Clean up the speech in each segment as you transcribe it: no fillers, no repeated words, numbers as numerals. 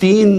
3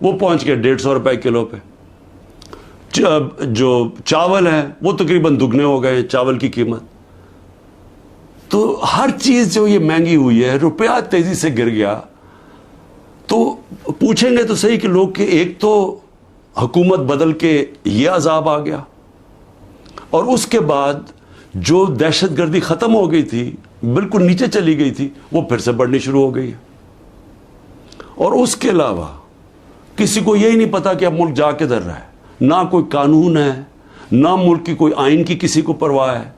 وہ پہنچ گئے 150 روپے کلو پہ. جو چاول ہیں وہ تقریباً دگنے ہو گئے چاول کی قیمت. تو ہر چیز جو یہ مہنگی ہوئی ہے, روپیہ تیزی سے گر گیا. تو پوچھیں گے تو صحیح کہ لوگ کہ ایک تو حکومت بدل کے یہ عذاب آ گیا, اور اس کے بعد جو دہشت گردی ختم ہو گئی تھی, بالکل نیچے چلی گئی تھی, وہ پھر سے بڑھنی شروع ہو گئی ہے. اور اس کے علاوہ کسی کو یہی نہیں پتا کہ اب ملک جا کدھر رہا ہے. نہ کوئی قانون ہے, نہ ملک کی کوئی آئین کی کسی کو پرواہ ہے.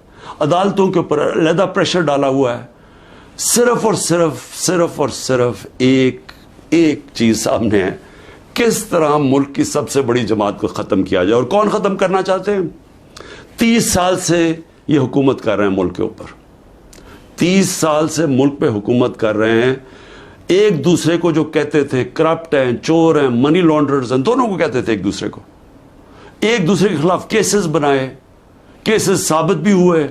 عدالتوں کے اوپر علیحدہ پریشر ڈالا ہوا ہے. صرف اور صرف ایک چیز سامنے ہے, کس طرح ملک کی سب سے بڑی جماعت کو ختم کیا جائے. اور کون ختم کرنا چاہتے ہیں؟ 30 سال سے یہ حکومت کر رہے ہیں ملک کے اوپر. 30 سال سے ملک پہ حکومت کر رہے ہیں. ایک دوسرے کو جو کہتے تھے کرپٹ ہیں, چور ہیں, منی لانڈرز ہیں, دونوں کو کہتے تھے ایک دوسرے کو. ایک دوسرے کے خلاف کیسز بنائے, کیسز ثابت بھی ہوئے,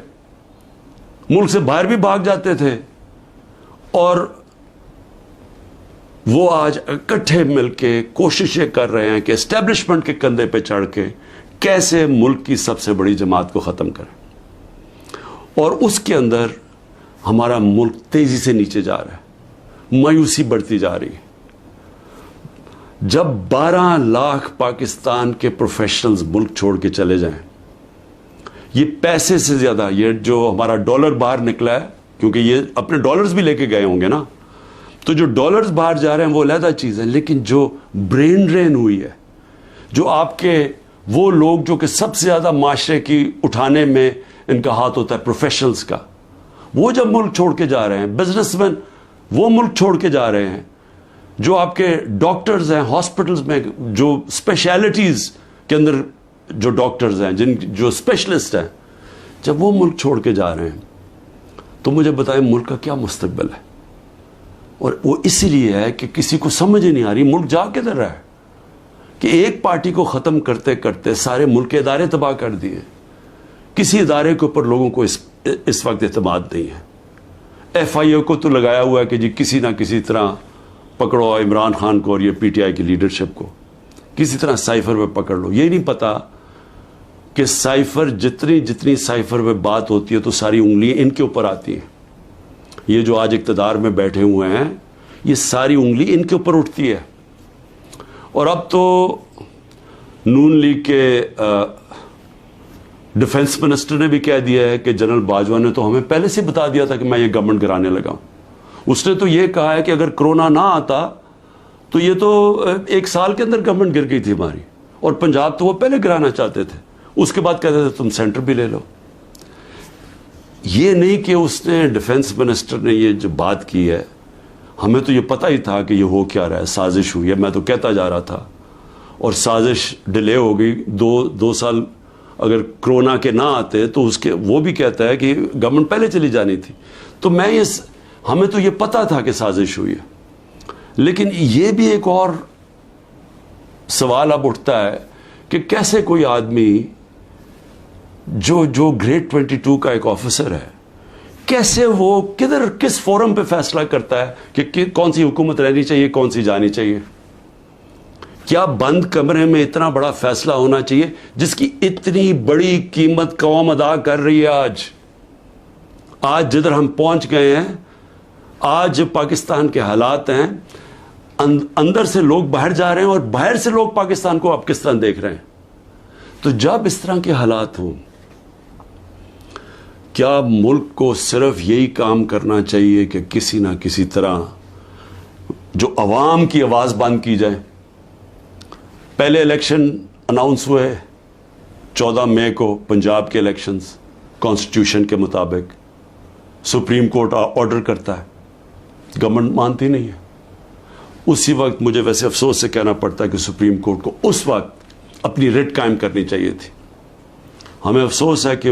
ملک سے باہر بھی بھاگ جاتے تھے. اور وہ آج اکٹھے مل کے کوششیں کر رہے ہیں کہ اسٹیبلشمنٹ کے کندھے پہ چڑھ کے کیسے ملک کی سب سے بڑی جماعت کو ختم کریں. اور اس کے اندر ہمارا ملک تیزی سے نیچے جا رہا ہے, مایوسی بڑھتی جا رہی ہے. جب 12 لاکھ پاکستان کے پروفیشنلز ملک چھوڑ کے چلے جائیں, یہ پیسے سے زیادہ, یہ جو ہمارا ڈالر باہر نکلا ہے, کیونکہ یہ اپنے ڈالرز بھی لے کے گئے ہوں گے نا, تو جو ڈالرز باہر جا رہے ہیں وہ علیحدہ چیز ہے. لیکن جو برین ڈرین ہوئی ہے, جو آپ کے وہ لوگ جو کہ سب سے زیادہ معاشرے کی اٹھانے میں ان کا ہاتھ ہوتا ہے, پروفیشنلز کا, وہ جب ملک چھوڑ کے جا رہے ہیں, بزنس مین وہ ملک چھوڑ کے جا رہے ہیں, جو آپ کے ڈاکٹرز ہیں ہاسپٹلز میں, جو اسپیشلٹیز کے اندر جو ڈاکٹرز ہیں, جو اسپیشلسٹ ہیں, جب وہ ملک چھوڑ کے جا رہے ہیں, تو مجھے بتائیں ملک کا کیا مستقبل ہے. اور وہ اسی لیے ہے کہ کسی کو سمجھ ہی نہیں آ رہی ملک جا کدھر رہا ہے, کہ ایک پارٹی کو ختم کرتے کرتے سارے ملک کے ادارے تباہ کر دیے. کسی ادارے کے اوپر لوگوں کو اس وقت اعتماد نہیں ہے. ایف آئی اے کو تو لگایا ہوا ہے کہ جی کسی نہ کسی طرح پکڑو عمران خان کو اور یہ پی ٹی آئی کی لیڈرشپ کو, کسی طرح سائفر پہ پکڑ لو. یہ نہیں پتا کہ سائفر جتنی سائفر پہ بات ہوتی ہے تو ساری انگلیاں ان کے اوپر آتی ہیں. یہ جو آج اقتدار میں بیٹھے ہوئے ہیں, یہ ساری انگلی ان کے اوپر اٹھتی ہے. اور اب تو نون لیگ کے ڈیفنس منسٹر نے بھی کہہ دیا ہے کہ جنرل باجوہ نے تو ہمیں پہلے سے بتا دیا تھا کہ میں یہ گورنمنٹ گرانے لگا ہوں. اس نے تو یہ کہا ہے کہ اگر کرونا نہ آتا تو یہ تو 1 سال کے اندر گورنمنٹ گر گئی تھی ہماری, اور پنجاب تو وہ پہلے گرانا چاہتے تھے. اس کے بعد کہتے تھے تم سینٹر بھی لے لو. یہ نہیں کہ اس نے ڈیفنس منسٹر نے یہ جو بات کی ہے, ہمیں تو یہ پتہ ہی تھا کہ یہ ہو کیا رہا ہے, سازش ہوئی ہے. میں تو کہتا جا رہا تھا, اور سازش ڈیلے ہو گئی. 2 سال اگر کرونا کے نہ آتے تو اس کے وہ بھی کہتا ہے کہ گورنمنٹ پہلے چلی جانی تھی. تو ہمیں تو یہ پتا تھا کہ سازش ہوئی ہے. لیکن یہ بھی ایک اور سوال اب اٹھتا ہے کہ کیسے کوئی آدمی جو گریڈ 22 کا ایک آفیسر ہے, کیسے وہ کس فورم پہ فیصلہ کرتا ہے کہ کون سی حکومت رہنی چاہیے, کون سی جانی چاہیے. کیا بند کمرے میں اتنا بڑا فیصلہ ہونا چاہیے جس کی اتنی بڑی قیمت قوم ادا کر رہی ہے. آج جدھر ہم پہنچ گئے ہیں, آج پاکستان کے حالات ہیں, اندر سے لوگ باہر جا رہے ہیں اور باہر سے لوگ پاکستان کو اب کس طرح دیکھ رہے ہیں. تو جب اس طرح کے حالات ہوں, کیا ملک کو صرف یہی کام کرنا چاہیے کہ کسی نہ کسی طرح جو عوام کی آواز بند کی جائے. پہلے الیکشن اناؤنس ہوئے 14 مئی کو, پنجاب کے الیکشنز کانسٹیٹیوشن کے مطابق. سپریم کورٹ آرڈر کرتا ہے, گورنمنٹ مانتی نہیں ہے. اسی وقت مجھے ویسے افسوس سے کہنا پڑتا ہے کہ سپریم کورٹ کو اس وقت اپنی ریٹ قائم کرنی چاہیے تھی. ہمیں افسوس ہے کہ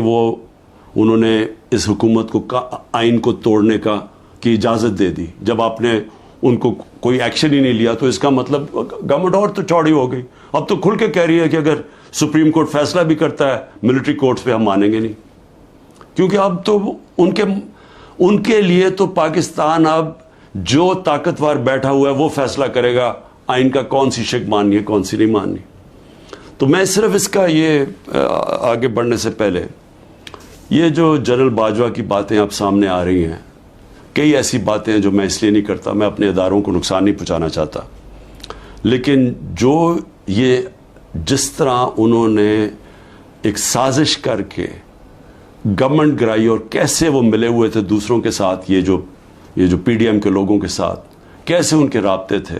انہوں نے اس حکومت کو آئین کو توڑنے کی اجازت دے دی. جب آپ نے ان کو کوئی ایکشن ہی نہیں لیا تو اس کا مطلب گورنمنٹ اور تو چوڑی ہو گئی. اب تو کھل کے کہہ رہی ہے کہ اگر سپریم کورٹ فیصلہ بھی کرتا ہے ملٹری کورٹس پہ ہم مانیں گے نہیں, کیونکہ اب تو ان کے لیے تو پاکستان اب جو طاقتور بیٹھا ہوا ہے وہ فیصلہ کرے گا آئین کا کون سی شق ماننی ہے کون سی نہیں ماننی. تو میں صرف اس کا یہ آگے بڑھنے سے پہلے یہ جو جنرل باجوہ کی باتیں اب سامنے آ رہی ہیں, کئی ایسی باتیں ہیں جو میں اس لیے نہیں کرتا, میں اپنے اداروں کو نقصان نہیں پہنچانا چاہتا, لیکن جو یہ جس طرح انہوں نے ایک سازش کر کے گورنمنٹ گرائی اور کیسے وہ ملے ہوئے تھے دوسروں کے ساتھ, یہ جو پی ڈی ایم کے لوگوں کے ساتھ کیسے ان کے رابطے تھے,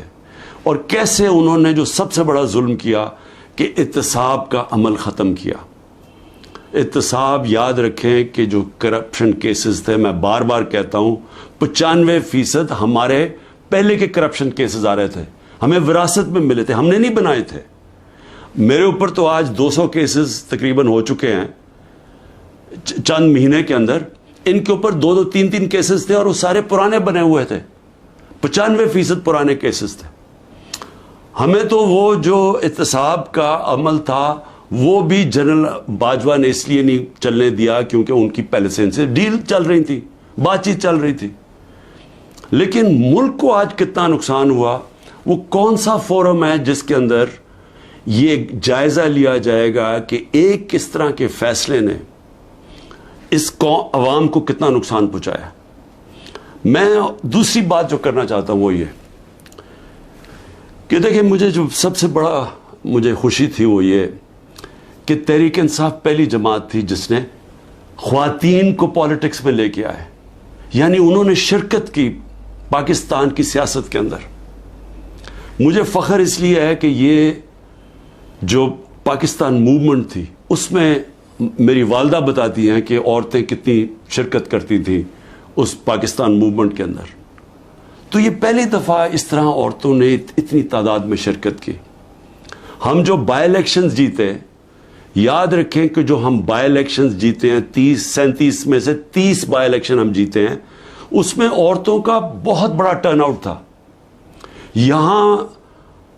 اور کیسے انہوں نے جو سب سے بڑا ظلم کیا کہ احتساب کا عمل ختم کیا. احتساب یاد رکھیں کہ جو کرپشن کیسز تھے, میں بار بار کہتا ہوں 95% ہمارے پہلے کے کرپشن کیسز آ رہے تھے, ہمیں وراثت میں ملے تھے, ہم نے نہیں بنائے تھے. میرے اوپر تو آج 200 کیسز تقریباً ہو چکے ہیں چند مہینے کے اندر, ان کے اوپر 2-2, 3-3 کیسز تھے اور وہ سارے پرانے بنے ہوئے تھے, 95% پرانے کیسز تھے. ہمیں تو وہ جو احتساب کا عمل تھا وہ بھی جنرل باجوہ نے اس لیے نہیں چلنے دیا کیونکہ ان کی پہلے سے ان سے ڈیل چل رہی تھی, بات چیت چل رہی تھی. لیکن ملک کو آج کتنا نقصان ہوا, وہ کون سا فورم ہے جس کے اندر یہ جائزہ لیا جائے گا کہ ایک کس طرح کے فیصلے نے اس عوام کو کتنا نقصان پہنچایا. میں دوسری بات جو کرنا چاہتا ہوں وہ یہ کہ دیکھیں, مجھے جو سب سے بڑا مجھے خوشی تھی وہ یہ کہ تحریک انصاف پہلی جماعت تھی جس نے خواتین کو پالیٹکس میں لے کے آئے, یعنی انہوں نے شرکت کی پاکستان کی سیاست کے اندر. مجھے فخر اس لیے ہے کہ یہ جو پاکستان موومنٹ تھی اس میں میری والدہ بتاتی ہیں کہ عورتیں کتنی شرکت کرتی تھیں اس پاکستان موومنٹ کے اندر. تو یہ پہلی دفعہ اس طرح عورتوں نے اتنی تعداد میں شرکت کی. ہم جو بائی الیکشنز جیتے, یاد رکھیں کہ جو ہم بائی الیکشنز جیتے ہیں 37 میں سے 30 بائی الیکشن ہم جیتے ہیں, اس میں عورتوں کا بہت بڑا ٹرن آؤٹ تھا. یہاں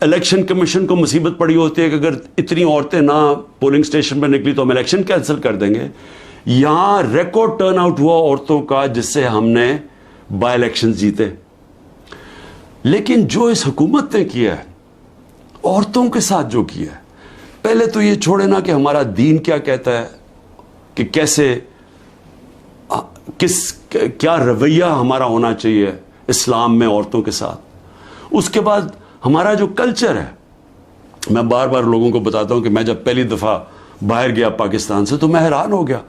الیکشن کمیشن کو مصیبت پڑی ہوتی ہے کہ اگر اتنی عورتیں نہ پولنگ سٹیشن پہ نکلی تو ہم الیکشن کینسل کر دیں گے. یہاں ریکارڈ ٹرن آؤٹ ہوا عورتوں کا جس سے ہم نے بائی الیکشن جیتے. لیکن جو اس حکومت نے کیا ہے عورتوں کے ساتھ جو کیا ہے, پہلے تو یہ چھوڑے نا کہ ہمارا دین کیا کہتا ہے کہ کیسے کیا رویہ ہمارا ہونا چاہیے اسلام میں عورتوں کے ساتھ. اس کے بعد ہمارا جو کلچر ہے, میں بار بار لوگوں کو بتاتا ہوں کہ میں جب پہلی دفعہ باہر گیا پاکستان سے تو میں حیران ہو گیا,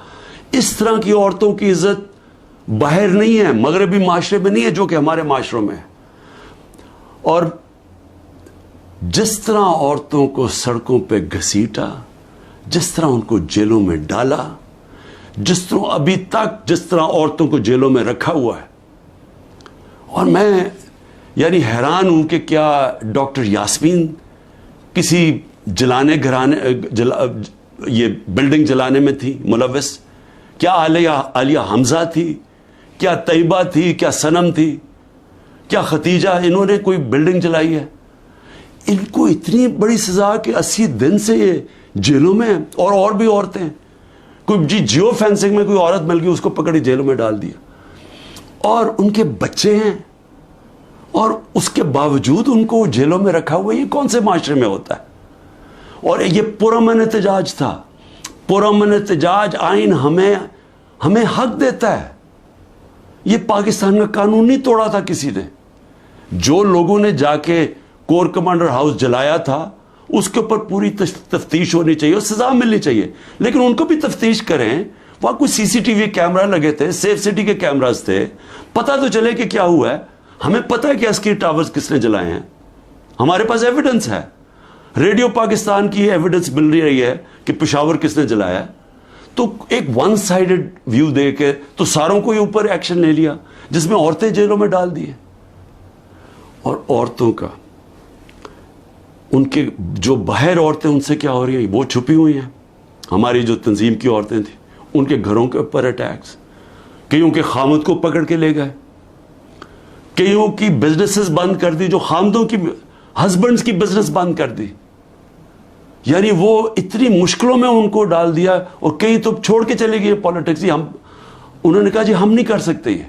اس طرح کی عورتوں کی عزت باہر نہیں ہے, مغربی معاشرے میں نہیں ہے جو کہ ہمارے معاشروں میں ہے. اور جس طرح عورتوں کو سڑکوں پہ گھسیٹا, جس طرح ان کو جیلوں میں ڈالا, جس طرح ابھی تک جس طرح عورتوں کو جیلوں میں رکھا ہوا ہے, اور میں یعنی حیران ہوں کہ کیا ڈاکٹر یاسمین کسی جلانے گھرانے یہ بلڈنگ جلانے میں تھی ملوث, کیا عالیہ حمزہ تھی, کیا طیبہ تھی, کیا صنم تھی, کیا ختیجہ, انہوں نے کوئی بلڈنگ جلائی ہے؟ ان کو اتنی بڑی سزا کہ 80 دن سے یہ جیلوں میں ہیں. اور بھی عورتیں, کوئی جیو فینسنگ میں کوئی عورت مل گئی اس کو پکڑی جیلوں میں ڈال دیا, اور ان کے بچے ہیں اور اس کے باوجود ان کو جیلوں میں رکھا ہوا. یہ کون سے معاشرے میں ہوتا ہے؟ اور یہ پرامن احتجاج تھا. پرامن احتجاج آئین ہمیں حق دیتا ہے. یہ پاکستان کا قانون نہیں توڑا تھا کسی نے. جو لوگوں نے جا کے کور کمانڈر ہاؤس جلایا تھا اس کے اوپر پوری تفتیش ہونی چاہیے اور سزا ملنی چاہیے, لیکن ان کو بھی تفتیش کریں. وہاں کوئی سی سی ٹی وی کیمرہ لگے تھے, سیف سٹی کے کیمراز تھے, پتہ تو چلے کہ کیا ہوا ہے. ہمیں پتہ ہے کہ عسکری ٹاورز کس نے جلائے ہیں, ہمارے پاس ایویڈنس ہے. ریڈیو پاکستان کی ایویڈنس مل رہی ہے کہ پشاور کس نے جلایا ہے. تو ایک ون سائیڈڈ ویو دے کے تو ساروں کو اوپر ایکشن لے لیا جس میں عورتیں جیلوں میں ڈال دی. اور عورتوں کا ان کے جو باہر عورتیں ان سے کیا ہو رہی ہیں وہ چھپی ہوئی ہیں. ہماری جو تنظیم کی عورتیں تھیں ان کے گھروں کے اوپر اٹیکس, کئیوں کے خامد کو پکڑ کے لے گئے, کئیوں کی بزنسز بند کر دی, جو خامدوں کی ہسبینڈز کی بزنس بند کر دی. یعنی وہ اتنی مشکلوں میں ان کو ڈال دیا, اور کئی تو چھوڑ کے چلے گئے پالیٹکس. انہوں نے کہا جی ہم نہیں کر سکتے. یہ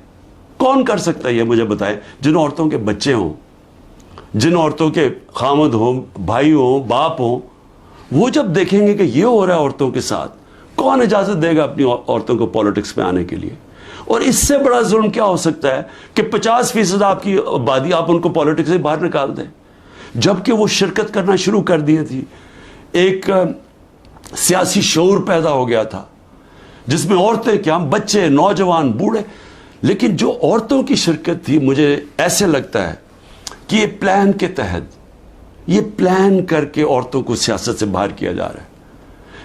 کون کر سکتا ہے یہ مجھے بتائے, جن عورتوں کے بچے ہوں, جن عورتوں کے خامد ہوں، بھائی ہوں، باپ ہوں، وہ جب دیکھیں گے کہ یہ ہو رہا ہے عورتوں کے ساتھ، کون اجازت دے گا اپنی عورتوں کو پالیٹکس میں آنے کے لیے؟ اور اس سے بڑا ظلم کیا ہو سکتا ہے کہ 50% آپ کی آبادی آپ ان کو پالیٹکس سے باہر نکال دیں، جبکہ وہ شرکت کرنا شروع کر دی تھی. ایک سیاسی شعور پیدا ہو گیا تھا جس میں عورتیں کیا، بچے، نوجوان، بوڑھے، لیکن جو عورتوں کی شرکت تھی، مجھے ایسے لگتا ہے کہ یہ پلان کے تحت، یہ پلان کر کے عورتوں کو سیاست سے باہر کیا جا رہا ہے.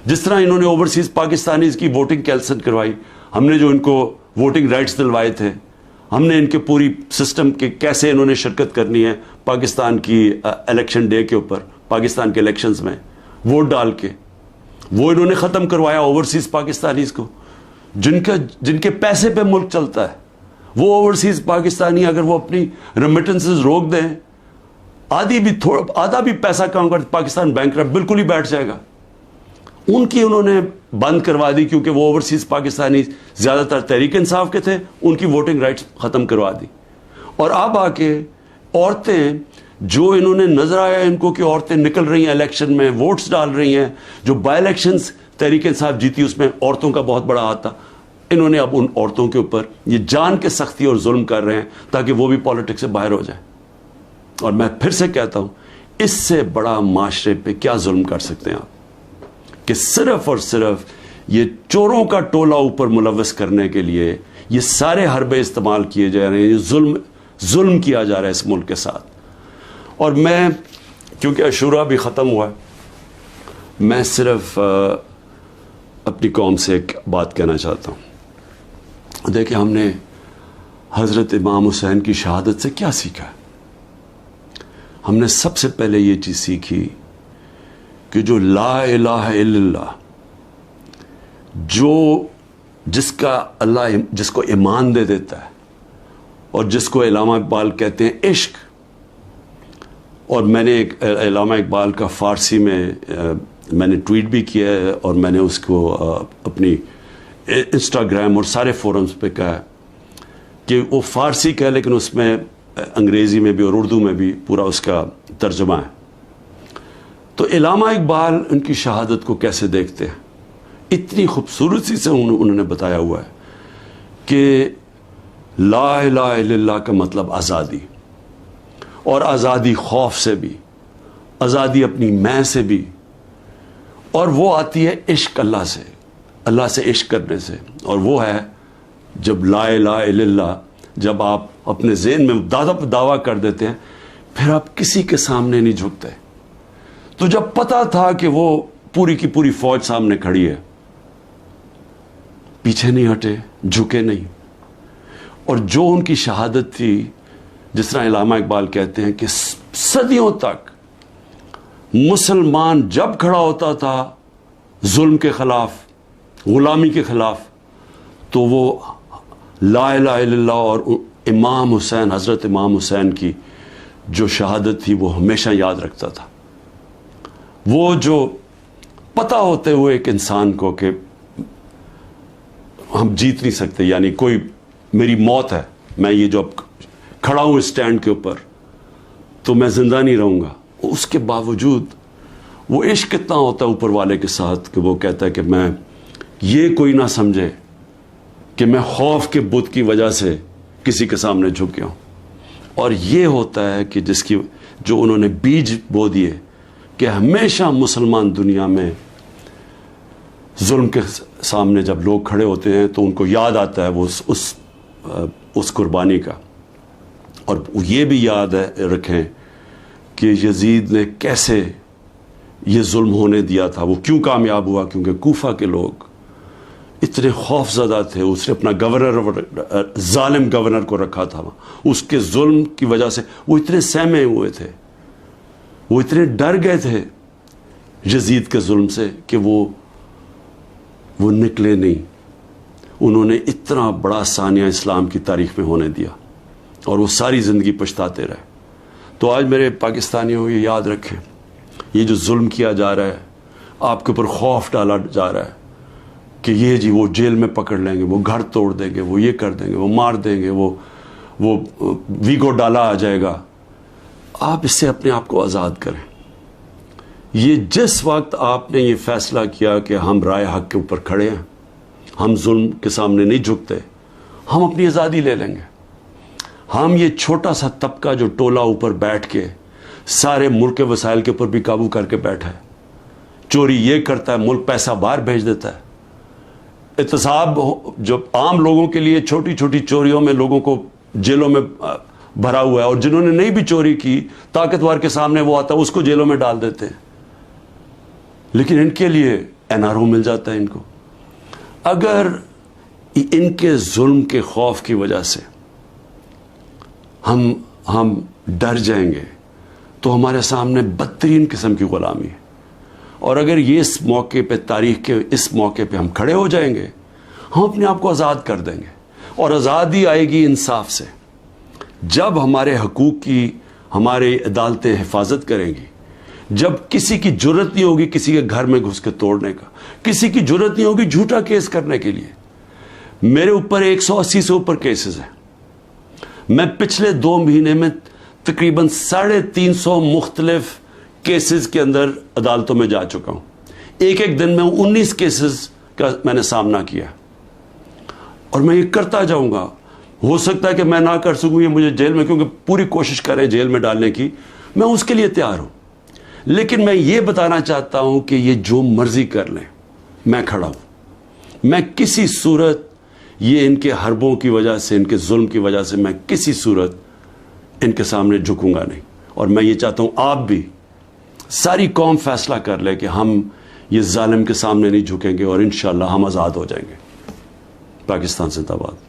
جس طرح انہوں نے اوورسیز پاکستانیز کی ووٹنگ کینسل کروائی، ہم نے جو ان کو ووٹنگ رائٹس دلوائے تھے، ہم نے ان کے پوری سسٹم کے کیسے انہوں نے شرکت کرنی ہے پاکستان کی الیکشن ڈے کے اوپر، پاکستان کے الیکشنز میں ووٹ ڈال کے، وہ انہوں نے ختم کروایا اوورسیز پاکستانیز کو، جن کے پیسے پہ ملک چلتا ہے. وہ اوورسیز پاکستانی اگر وہ اپنی ریمیٹنسز روک دیں، آدھا بھی پیسہ کام کر، پاکستان بینکرپٹ بالکل ہی بیٹھ جائے گا. ان کی انہوں نے بند کروا دی کیونکہ وہ اوورسیز پاکستانی زیادہ تر تحریک انصاف کے تھے، ان کی ووٹنگ رائٹس ختم کروا دی. اور اب آ کے عورتیں، جو انہوں نے نظر آیا ان کو کہ عورتیں نکل رہی ہیں الیکشن میں، ووٹس ڈال رہی ہیں، جو بائی الیکشنز تحریک انصاف جیتی اس میں عورتوں کا بہت بڑا ہاتھ تھا، انہوں نے اب ان عورتوں کے اوپر یہ جان کے سختی اور ظلم کر رہے ہیں تاکہ وہ بھی پالیٹکس سے باہر ہو جائیں. اور میں پھر سے کہتا ہوں، اس سے بڑا معاشرے پہ کیا ظلم کر سکتے ہیں آپ، کہ صرف اور صرف یہ چوروں کا ٹولہ اوپر ملوث کرنے کے لیے یہ سارے حربے استعمال کیے جا رہے ہیں، یہ ظلم کیا جا رہا ہے اس ملک کے ساتھ. اور میں، کیونکہ عاشورہ بھی ختم ہوا ہے، میں صرف اپنی قوم سے ایک بات کہنا چاہتا ہوں. دیکھیں، ہم نے حضرت امام حسین کی شہادت سے کیا سیکھا ہے؟ ہم نے سب سے پہلے یہ چیز سیکھی کہ جو لا الہ الا اللہ، جس کا اللہ جس کو ایمان دے دیتا ہے، اور جس کو علامہ اقبال کہتے ہیں عشق. اور میں نے ایک علامہ اقبال کا فارسی میں نے ٹویٹ بھی کیا ہے، اور میں نے اس کو اپنی انسٹاگرام اور سارے فورمز پہ کہا ہے کہ وہ فارسی کا ہے لیکن اس میں انگریزی میں بھی اور اردو میں بھی پورا اس کا ترجمہ ہے. تو علامہ اقبال ان کی شہادت کو کیسے دیکھتے ہیں؟ اتنی خوبصورتی سے انہوں نے بتایا ہوا ہے کہ لا الہ الا اللہ کا مطلب آزادی، اور آزادی خوف سے بھی، آزادی اپنی میں سے بھی، اور وہ آتی ہے عشق اللہ سے عشق کرنے سے. اور وہ ہے جب لا الہ الا اللہ، جب آپ اپنے ذہن میں دعویٰ کر دیتے ہیں، پھر آپ کسی کے سامنے نہیں جھکتے. تو جب پتا تھا کہ وہ پوری کی پوری فوج سامنے کھڑی ہے، پیچھے نہیں ہٹے، جھکے نہیں. اور جو ان کی شہادت تھی، جس طرح علامہ اقبال کہتے ہیں کہ صدیوں تک مسلمان جب کھڑا ہوتا تھا ظلم کے خلاف، غلامی کے خلاف، تو وہ لا الہ الا اللہ اور امام حسین، حضرت امام حسین کی جو شہادت تھی وہ ہمیشہ یاد رکھتا تھا. وہ جو پتہ ہوتے ہوئے ایک انسان کو کہ ہم جیت نہیں سکتے، یعنی کوئی میری موت ہے، میں یہ جو اب کھڑا ہوں اسٹینڈ کے اوپر تو میں زندہ نہیں رہوں گا، اس کے باوجود وہ عشق کتنا ہوتا ہے اوپر والے کے ساتھ کہ وہ کہتا ہے کہ میں یہ کوئی نہ سمجھے کہ میں خوف کے بت کی وجہ سے کسی کے سامنے جھک گیا ہوں. اور یہ ہوتا ہے کہ جو انہوں نے بیج بو دیے کہ ہمیشہ مسلمان دنیا میں ظلم کے سامنے جب لوگ کھڑے ہوتے ہیں تو ان کو یاد آتا ہے وہ اس قربانی کا. اور یہ بھی یاد رکھیں کہ یزید نے کیسے یہ ظلم ہونے دیا تھا، وہ کیوں کامیاب ہوا، کیونکہ کوفہ کے لوگ اتنے خوف زدہ تھے. اس نے اپنا ظالم گورنر کو رکھا تھا، اس کے ظلم کی وجہ سے وہ اتنے سہمے ہوئے تھے، وہ اتنے ڈر گئے تھے یزید کے ظلم سے کہ وہ نکلے نہیں. انہوں نے اتنا بڑا ثانیہ اسلام کی تاریخ میں ہونے دیا اور وہ ساری زندگی پچھتاتے رہے. تو آج میرے پاکستانیوں یہ یاد رکھیں، یہ جو ظلم کیا جا رہا ہے، آپ کے اوپر خوف ڈالا جا رہا ہے کہ یہ جی وہ جیل میں پکڑ لیں گے، وہ گھر توڑ دیں گے، وہ یہ کر دیں گے، وہ مار دیں گے، وہ ویگو ڈالا آ جائے گا. آپ اس سے اپنے آپ کو آزاد کریں. یہ جس وقت آپ نے یہ فیصلہ کیا کہ ہم رائے حق کے اوپر کھڑے ہیں, ہم ظلم کے سامنے نہیں جھکتے, ہم اپنی آزادی لے لیں گے. ہم یہ چھوٹا سا طبقہ جو ٹولہ اوپر بیٹھ کے سارے ملک کے وسائل کے اوپر بھی قابو کر کے بیٹھا ہے, چوری یہ کرتا ہے, ملک پیسہ باہر بھیج دیتا ہے, احتساب جو عام لوگوں کے لیے چھوٹی چھوٹی چوریوں میں لوگوں کو جیلوں میں بھرا ہوا ہے, اور جنہوں نے نہیں بھی چوری کی طاقتور کے سامنے وہ آتا ہے اس کو جیلوں میں ڈال دیتے ہیں, لیکن ان کے لیے NRO مل جاتا ہے ان کو. اگر ان کے ظلم کے خوف کی وجہ سے ہم ڈر جائیں گے تو ہمارے سامنے بدترین قسم کی غلامی ہے. اور اگر یہ اس موقع پہ, تاریخ کے اس موقع پہ ہم کھڑے ہو جائیں گے, ہم اپنے آپ کو آزاد کر دیں گے. اور آزادی آئے گی انصاف سے. جب ہمارے حقوق کی ہماری عدالتیں حفاظت کریں گی, جب کسی کی جرت نہیں ہوگی کسی کے گھر میں گھس کے توڑنے کا, کسی کی جرت نہیں ہوگی جھوٹا کیس کرنے کے لیے. میرے اوپر 180 سے اوپر کیسز ہیں. میں پچھلے 2 مہینے میں تقریباً 350 مختلف کیسز کے اندر عدالتوں میں جا چکا ہوں. ایک دن میں 19 کیسز کا میں نے سامنا کیا, اور میں یہ کرتا جاؤں گا. ہو سکتا ہے کہ میں نہ کر سکوں یہ مجھے جیل میں, کیونکہ پوری کوشش کریں جیل میں ڈالنے کی, میں اس کے لیے تیار ہوں. لیکن میں یہ بتانا چاہتا ہوں کہ یہ جو مرضی کر لیں, میں کھڑا ہوں. میں کسی صورت یہ ان کے حربوں کی وجہ سے, ان کے ظلم کی وجہ سے میں کسی صورت ان کے سامنے جھکوں گا نہیں. اور میں یہ چاہتا ہوں آپ بھی, ساری قوم فیصلہ کر لے کہ ہم یہ ظالم کے سامنے نہیں جھکیں گے, اور انشاءاللہ ہم آزاد ہو جائیں گے. پاکستان زندہ باد.